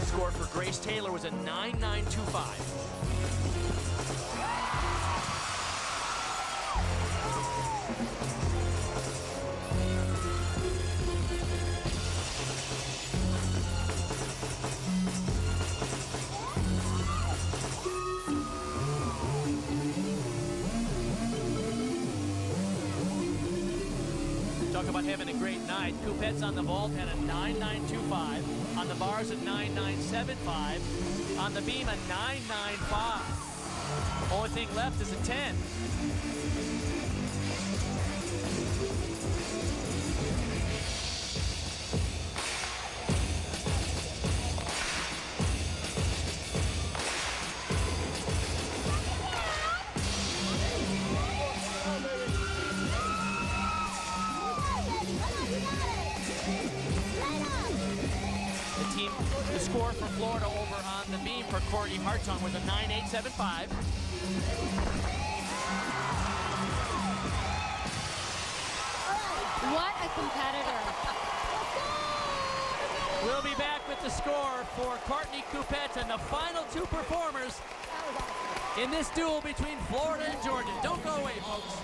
Score for Grace Taylor was a 9.925. Talk about having a great night. Coupette's on the vault had a 9.925. On the bars a 9.975. On the beam a 9.95. Only thing left is a 10. beam. The score for Florida over on the beam for Courtney Hartung was a 9.875. What a competitor. We'll be back with the score for Courtney Coupette and the final two performers in this duel between Florida and Georgia. Don't go away, folks.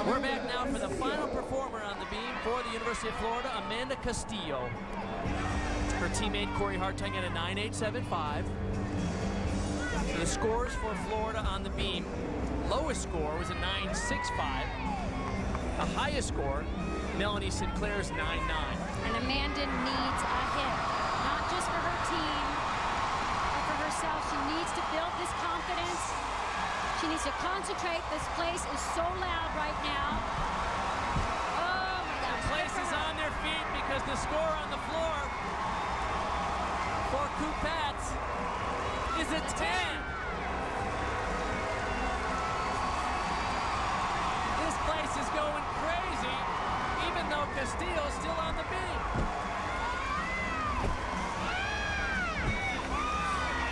We're back now for the final performer on the beam for the University of Florida, Amanda Castillo. Her teammate Corey Hartung at a 9.875. So the scores for Florida on the beam, lowest score was a 9.65. The highest score, Melanie Sinclair's 9.9. And Amanda needs a hit, not just for her team, but for herself. She needs to build this confidence. She needs to concentrate. This place is so loud right now. Oh my gosh. The place is on their feet because the score on the floor for Coupette is a 10. This place is going crazy, even though Castillo's still on the beam.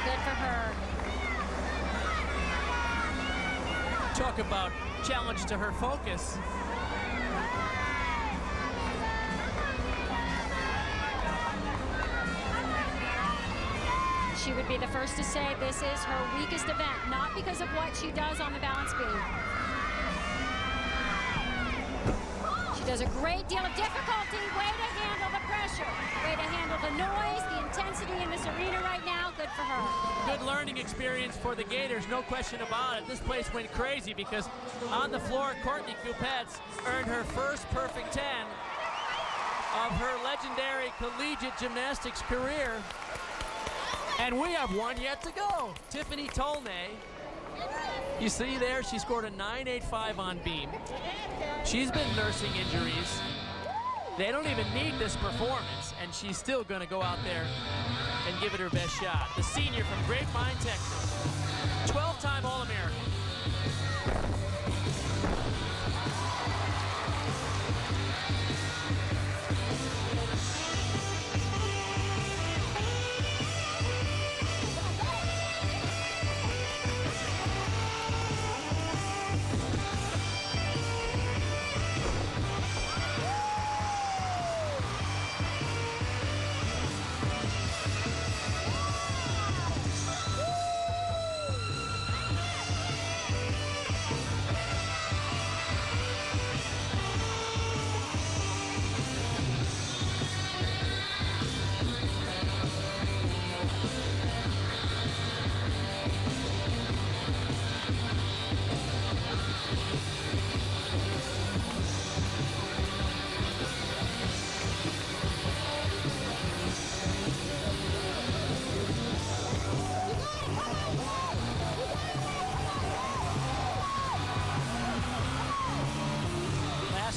Good for her. Talk about challenge to her focus. She would be the first to say this is her weakest event, not because of what she does on the balance beam. She does a great deal of difficulty. Way to handle the pressure. Way to handle the noise, the intensity in this arena right now. Good for her. Good learning experience for the Gators, no question about it. This place went crazy because on the floor, Courtney Coupette earned her first perfect 10 of her legendary collegiate gymnastics career. And we have one yet to go. Tiffany Tolnay. You see there, she scored a 9.85 on beam. She's been nursing injuries. They don't even need this performance, and she's still going to go out there and give it her best shot. The senior from Grapevine, Texas. 12-time All-American.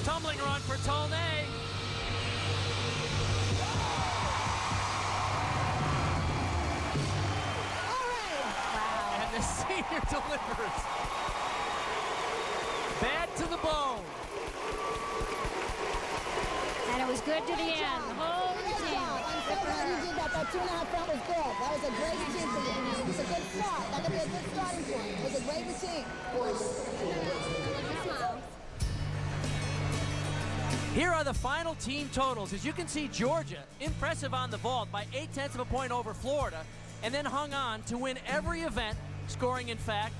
Tumbling run for Tolnay. Wow. And the senior delivers. Bad to the bone. And it was good to the end. The whole routine. I'm so glad you did that. That 2.5 count was good. That was a great routine for you. It's a good start. That could be a good starting point. It was a great routine for you. Here are the final team totals. As you can see, Georgia, impressive on the vault by 0.8 of a point over Florida, and then hung on to win every event, scoring, in fact,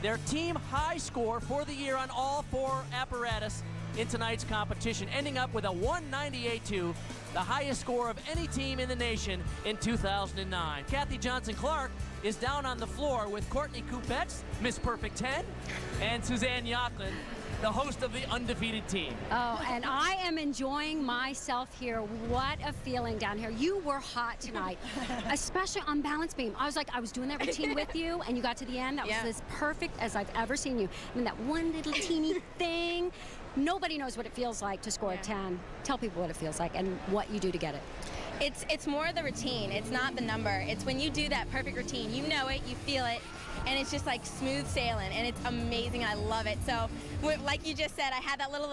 their team high score for the year on all four apparatus in tonight's competition, ending up with a 198.2, the highest score of any team in the nation in 2009. Kathy Johnson-Clark is down on the floor with Courtney Coupette, Miss Perfect 10, and Suzanne Yochlin, the host of the undefeated team. Oh, and I am enjoying myself here. What a feeling down here. You were hot tonight, especially on balance beam. I was doing that routine with you, and you got to the end. That was as perfect as I've ever seen you. I mean, that one little teeny thing. Nobody knows what it feels like to score a 10. Tell people what it feels like and what you do to get it. It's more the routine. It's not the number. It's when you do that perfect routine. You know it, you feel it, and it's just like smooth sailing, and it's amazing. I love it. So, like you just said, I had that little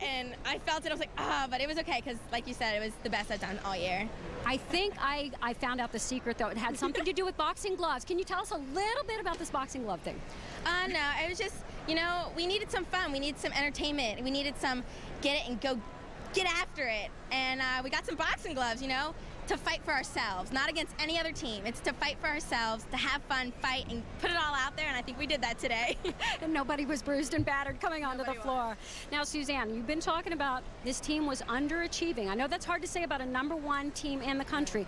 and I felt it. I was like, but it was okay because, like you said, it was the best I've done all year. I think I found out the secret, though. It had something to do with boxing gloves. Can you tell us a little bit about this boxing glove thing? No, it was just, you know, we needed some fun. We needed some entertainment. We needed some get it and go get after it. And we got some boxing gloves, you know, to fight for ourselves, not against any other team. It's to fight for ourselves, to have fun, fight, and put it all out there, and I think we did that today. And nobody was bruised and battered coming onto the floor. Now, Suzanne, you've been talking about this team was underachieving. I know that's hard to say about a #1 team in the country,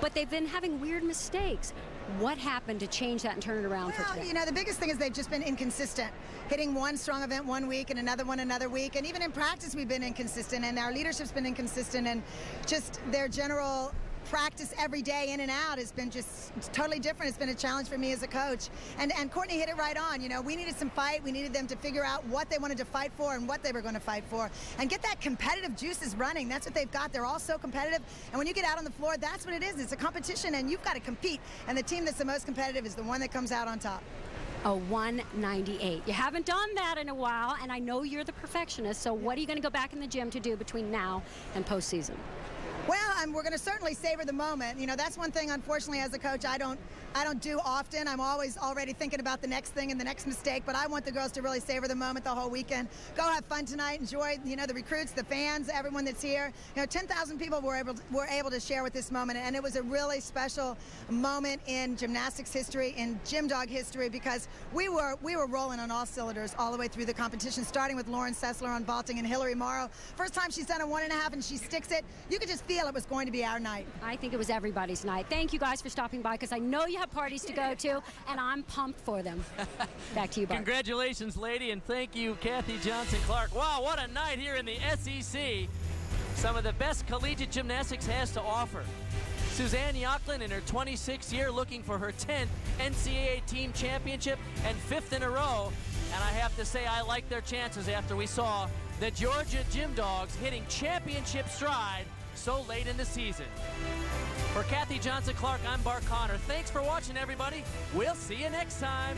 but they've been having weird mistakes. What happened to change that and turn it around for today? You know, the biggest thing is they've just been inconsistent, hitting one strong event one week and another one another week. And even in practice, we've been inconsistent, and our leadership's been inconsistent, and just their general practice every day in and out has been just totally different. It's been a challenge for me as a coach. And Courtney hit it right on. You know, we needed some fight. We needed them to figure out what they wanted to fight for and what they were going to fight for, and get that competitive juices running. That's what they've got. They're all so competitive. And when you get out on the floor, that's what it is. It's a competition, and you've got to compete. And the team that's the most competitive is the one that comes out on top. A 198. You haven't done that in a while, and I know you're the perfectionist, so what are you going to go back in the gym to do between now and postseason? Well, we're going to certainly savor the moment. You know, that's one thing, unfortunately, as a coach, I don't do often. I'm always already thinking about the next thing and the next mistake, but I want the girls to really savor the moment the whole weekend. Go have fun tonight. Enjoy, you know, the recruits, the fans, everyone that's here. You know, 10,000 people were able to share with this moment, and it was a really special moment in gymnastics history, in gym dog history, because we were rolling on all cylinders all the way through the competition, starting with Lauren Sessler on vaulting and Hillary Morrow. First time she's done a 1.5 and she sticks it. You could just feel it was going to be our night. I think it was everybody's night. Thank you guys for stopping by, because I know you have parties to go to, and I'm pumped for them. Back to you, Bart. Congratulations, lady, and thank you, Kathy Johnson-Clark. Wow, what a night here in the SEC. Some of the best collegiate gymnastics has to offer. Suzanne Yocklin in her 26th year, looking for her 10th NCAA team championship and 5th in a row. And I have to say, I like their chances after we saw the Georgia Gym Dogs hitting championship stride so late in the season. For Kathy Johnson-Clark, I'm Bart Connor. Thanks for watching, everybody. We'll see you next time.